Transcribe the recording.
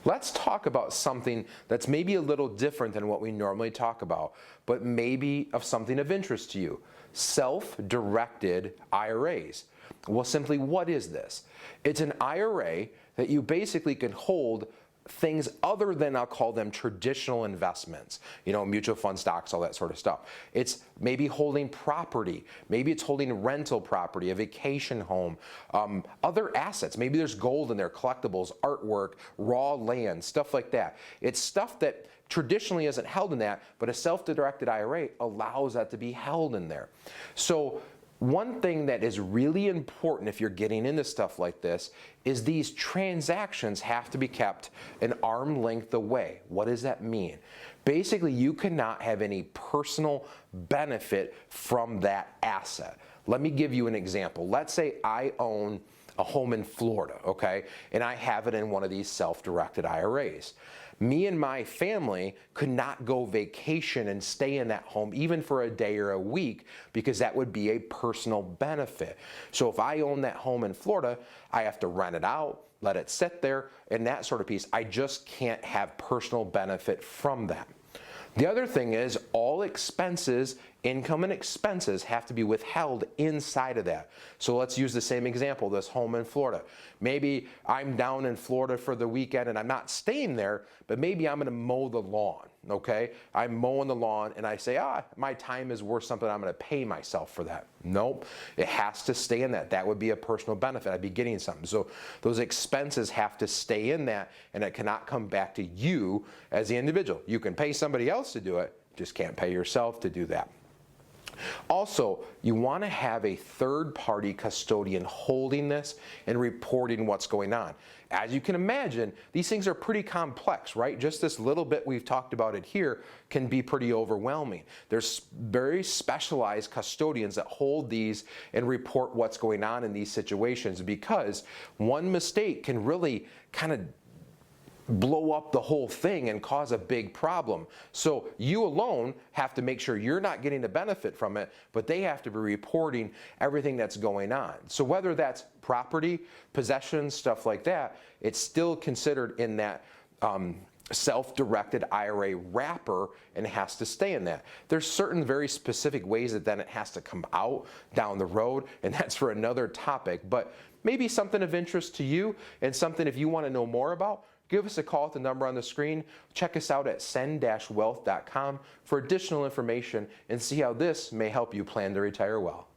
Let's talk about something that's maybe a little different than what we normally talk about, but maybe of something of interest to you. Self-directed IRAs. Well, simply, what is this? It's an IRA that you basically can hold things other than, I'll call them, traditional investments, mutual fund stocks, all that sort of stuff. It's maybe holding property, maybe it's holding rental property, a vacation home, other assets. Maybe there's gold in there, collectables, artwork, raw land, stuff like that. It's stuff that traditionally isn't held in that, but a self-directed IRA allows that to be held in there. So one thing that is really important if you're getting into stuff like this is these transactions have to be kept an arm length away. What does that mean? Basically, you cannot have any personal benefit from that asset. Let me give you an example. Let's say I own a home in Florida, okay, and I have it in one of these self-directed IRAs. Me and my family could not go vacation and stay in that home even for a day or a week because that would be a personal benefit. So if I own that home in Florida, I have to rent it out, let it sit there, and that sort of piece. I just can't have personal benefit from that. The other thing is all expenses, income and expenses have to be withheld inside of that. So let's use the same example, this home in Florida. Maybe I'm down in Florida for the weekend and I'm not staying there, but maybe I'm going to mow the lawn, okay? I'm mowing the lawn and I say, my time is worth something, I'm going to pay myself for that. Nope, it has to stay in that. That would be a personal benefit. I'd be getting something. So those expenses have to stay in that and it cannot come back to you as the individual. You can pay somebody else to do it, just can't pay yourself to do that. Also, you want to have a third-party custodian holding this and reporting what's going on. As you can imagine, these things are pretty complex, right? Just this little bit we've talked about it here can be pretty overwhelming. There's very specialized custodians that hold these and report what's going on in these situations because one mistake can really kind of blow up the whole thing and cause a big problem. So you alone have to make sure you're not getting the benefit from it, but they have to be reporting everything that's going on. So whether that's property, possessions, stuff like that, it's still considered in that self-directed IRA wrapper and has to stay in that. There's certain very specific ways that then it has to come out down the road, and that's for another topic, but maybe something of interest to you and something if you want to know more about, give us a call at the number on the screen. Check us out at send-wealth.com for additional information and see how this may help you plan to retire well.